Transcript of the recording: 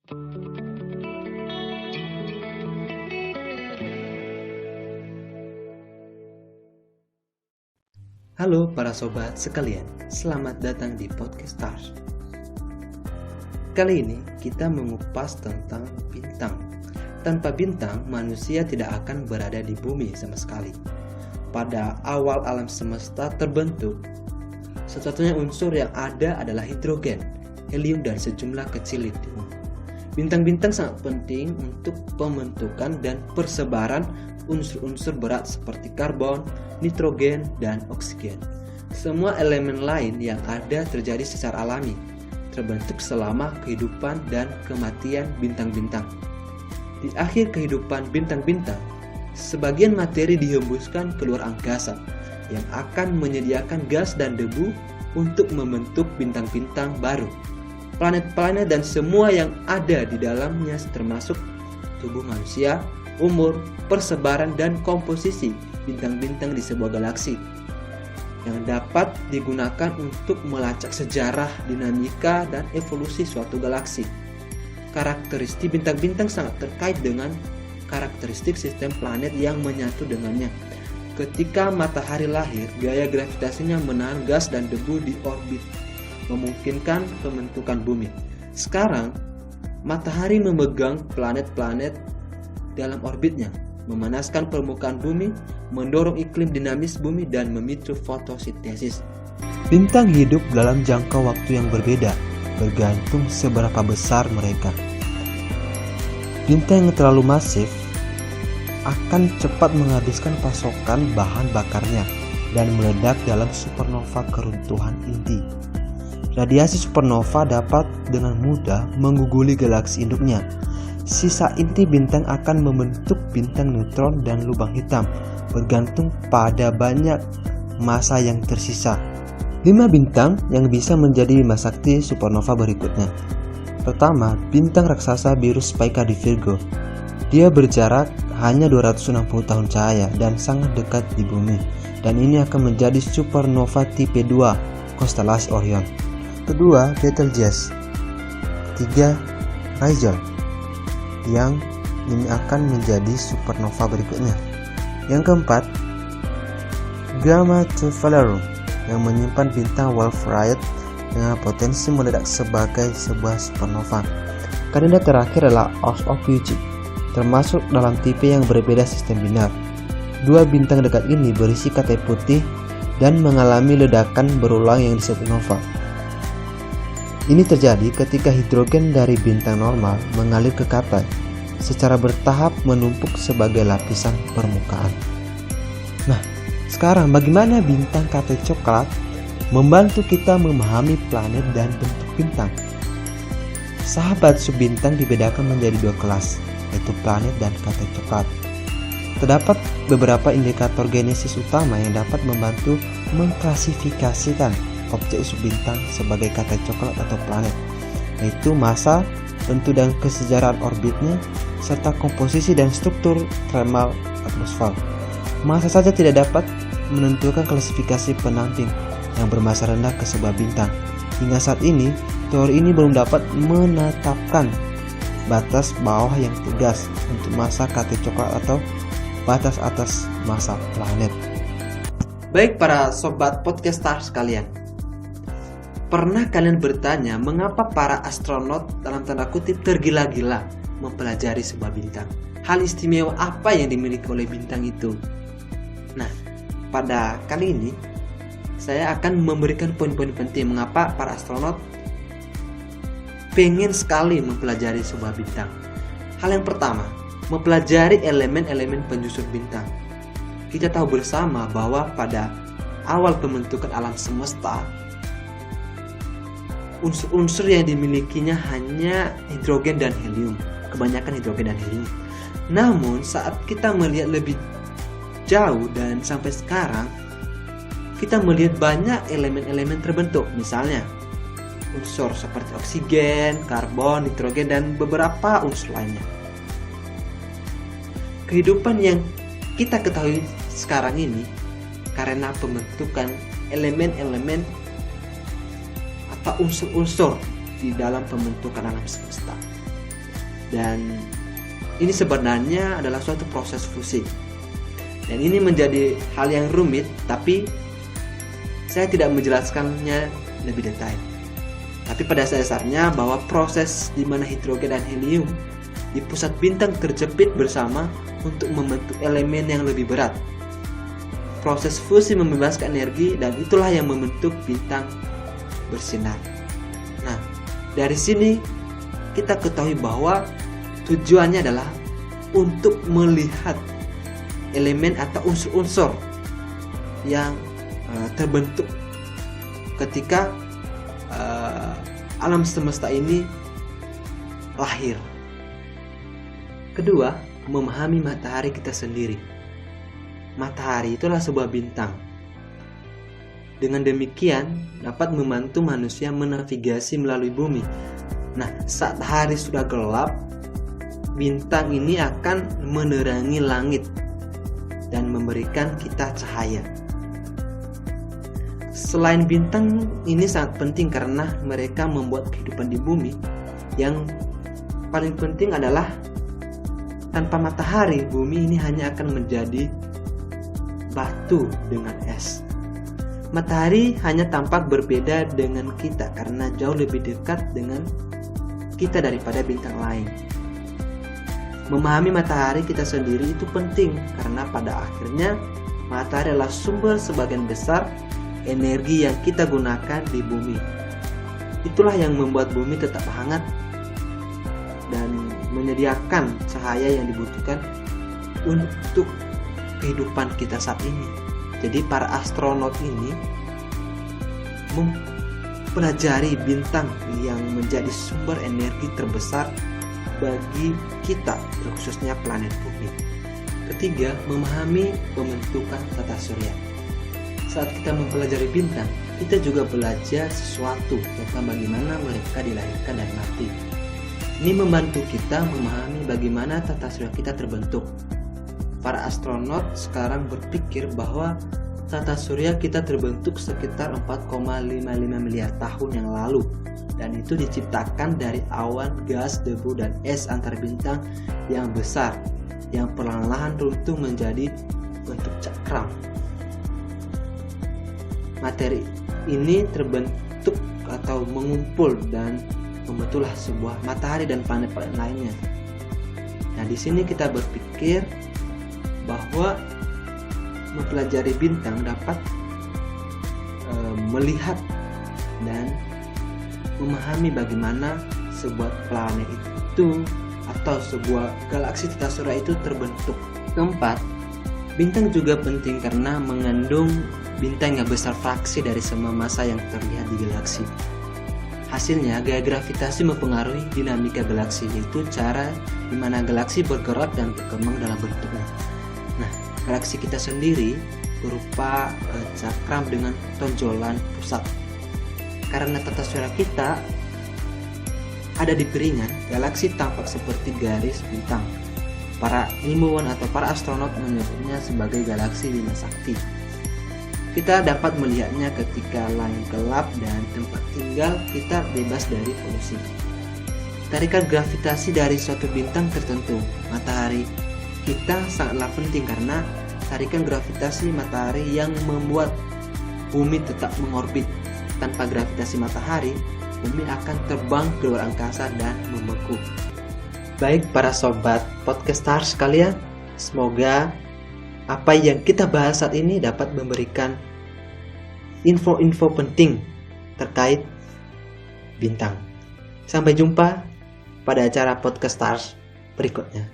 Halo para sobat sekalian, selamat datang di Podcast Stars. Kali ini kita mengupas tentang bintang. Tanpa bintang, manusia tidak akan berada di bumi sama sekali. Pada awal alam semesta terbentuk, satu-satunya unsur yang ada adalah hidrogen, helium, dan sejumlah kecil litium. Bintang-bintang sangat penting untuk pembentukan dan persebaran unsur-unsur berat seperti karbon, nitrogen, dan oksigen. Semua elemen lain yang ada terjadi secara alami, terbentuk selama kehidupan dan kematian bintang-bintang. Di akhir kehidupan bintang-bintang, sebagian materi dihembuskan keluar angkasa yang akan menyediakan gas dan debu untuk membentuk bintang-bintang baru. Planet-planet dan semua yang ada di dalamnya termasuk tubuh manusia, umur, persebaran, dan komposisi bintang-bintang di sebuah galaksi yang dapat digunakan untuk melacak sejarah, dinamika, dan evolusi suatu galaksi. Karakteristik bintang-bintang sangat terkait dengan karakteristik sistem planet yang menyatu dengannya. Ketika matahari lahir, gaya gravitasinya menahan gas dan debu di orbit, memungkinkan pembentukan bumi. Sekarang, matahari memegang planet-planet dalam orbitnya, memanaskan permukaan bumi, mendorong iklim dinamis bumi, dan memicu fotosintesis. Bintang hidup dalam jangka waktu yang berbeda, bergantung seberapa besar mereka. Bintang yang terlalu masif akan cepat menghabiskan pasokan bahan bakarnya dan meledak dalam supernova keruntuhan inti. Radiasi supernova dapat dengan mudah mengguguli galaksi induknya. Sisa inti bintang akan membentuk bintang neutron dan lubang hitam, bergantung pada banyak massa yang tersisa. 5 bintang yang bisa menjadi bima sakti supernova berikutnya. Pertama, bintang raksasa biru Spica di Virgo. Dia berjarak hanya 260 tahun cahaya dan sangat dekat di bumi, dan ini akan menjadi supernova tipe 2 konstelasi Orion. Kedua, Betelgeuse. Ketiga, Rigel, yang ini akan menjadi supernova berikutnya. Yang keempat, Gamma Cephalorum yang menyimpan bintang Wolf-Rayet dengan potensi meledak sebagai sebuah supernova. Kandidat terakhir adalah Ophiuchi, termasuk dalam tipe yang berbeda sistem binar. 2 bintang dekat ini berisi katai putih dan mengalami ledakan berulang yang disebut nova. Ini terjadi ketika hidrogen dari bintang normal mengalir ke katai secara bertahap menumpuk sebagai lapisan permukaan. Nah, sekarang bagaimana bintang katai coklat membantu kita memahami planet dan bentuk bintang? Sahabat subbintang dibedakan menjadi 2 kelas, yaitu planet dan katai coklat. Terdapat beberapa indikator genesis utama yang dapat membantu mengklasifikasikan objek subbintang sebagai katai coklat atau planet, yaitu massa, bentuk dan kesejarahan orbitnya, serta komposisi dan struktur thermal atmosfer. Massa saja tidak dapat menentukan klasifikasi pendamping yang bermassa rendah ke sebuah bintang. Hingga saat ini, teori ini belum dapat menetapkan batas bawah yang tegas untuk massa katai coklat atau batas atas massa planet. Baik para sobat podcast stars sekalian, pernah kalian bertanya mengapa para astronot dalam tanda kutip tergila-gila mempelajari sebuah bintang? Hal istimewa apa yang dimiliki oleh bintang itu? Nah, pada kali ini saya akan memberikan poin-poin penting mengapa para astronot pengen sekali mempelajari sebuah bintang. Hal yang pertama, mempelajari elemen-elemen penyusun bintang. Kita tahu bersama bahwa pada awal pembentukan alam semesta, unsur-unsur yang dimilikinya hanya hidrogen dan helium, kebanyakan hidrogen dan helium. Namun saat kita melihat lebih jauh dan sampai sekarang, kita melihat banyak elemen-elemen terbentuk, misalnya unsur seperti oksigen, karbon, nitrogen, dan beberapa unsur lainnya. Kehidupan yang kita ketahui sekarang ini karena pembentukan elemen-elemen atau unsur-unsur di dalam pembentukan alam semesta. Dan ini sebenarnya adalah suatu proses fusi. Dan ini menjadi hal yang rumit, tapi saya tidak menjelaskannya lebih detail. Tapi pada dasarnya bahwa proses di mana hidrogen dan helium di pusat bintang terjepit bersama untuk membentuk elemen yang lebih berat. Proses fusi membebaskan energi dan itulah yang membentuk bintang bersinar. Nah, dari sini kita ketahui bahwa tujuannya adalah untuk melihat elemen atau unsur-unsur yang terbentuk ketika alam semesta ini lahir. Kedua, memahami matahari kita sendiri. Matahari itulah sebuah bintang. Dengan demikian dapat membantu manusia menavigasi melalui bumi. Nah, saat hari sudah gelap, bintang ini akan menerangi langit dan memberikan kita cahaya. Selain bintang ini sangat penting karena mereka membuat kehidupan di bumi. Yang paling penting adalah tanpa matahari, bumi ini hanya akan menjadi batu dengan es. Matahari hanya tampak berbeda dengan kita karena jauh lebih dekat dengan kita daripada bintang lain. Memahami matahari kita sendiri itu penting karena pada akhirnya matahari adalah sumber sebagian besar energi yang kita gunakan di bumi. Itulah yang membuat bumi tetap hangat dan menyediakan cahaya yang dibutuhkan untuk kehidupan kita saat ini. Jadi para astronot ini mempelajari bintang yang menjadi sumber energi terbesar bagi kita, khususnya planet bumi. Ketiga, memahami pembentukan tata surya. Saat kita mempelajari bintang, kita juga belajar sesuatu tentang bagaimana mereka dilahirkan dan mati. Ini membantu kita memahami bagaimana tata surya kita terbentuk. Para astronot sekarang berpikir bahwa tata surya kita terbentuk sekitar 4,55 miliar tahun yang lalu, dan itu diciptakan dari awan, gas, debu, dan es antar bintang yang besar yang perlahan-lahan runtuh menjadi bentuk cakram. Materi ini terbentuk atau mengumpul dan membentuklah sebuah matahari dan planet-planet lainnya. Nah, di sini kita berpikir bahwa mempelajari bintang dapat melihat dan memahami bagaimana sebuah planet itu atau sebuah galaksi tata surya itu terbentuk. Keempat, bintang juga penting karena mengandung bintang yang besar fraksi dari semua massa yang terlihat di galaksi. Hasilnya, gaya gravitasi mempengaruhi dinamika galaksi, yaitu cara di mana galaksi bergerak dan berkembang dalam bentuknya. Nah, galaksi kita sendiri berupa cakram dengan tonjolan pusat. Karena tata surya kita ada di piringan, galaksi tampak seperti garis bintang. Para ilmuwan atau para astronot menyebutnya sebagai galaksi Bima Sakti. Kita dapat melihatnya ketika langit gelap dan tempat tinggal kita bebas dari polusi. Tarikan gravitasi dari suatu bintang tertentu, matahari, kita sangatlah penting karena tarikan gravitasi matahari yang membuat bumi tetap mengorbit. Tanpa gravitasi matahari, bumi akan terbang ke luar angkasa dan membeku. Baik para sobat podcaster sekalian, semoga apa yang kita bahas saat ini dapat memberikan info-info penting terkait bintang. Sampai jumpa pada acara Podcastars berikutnya.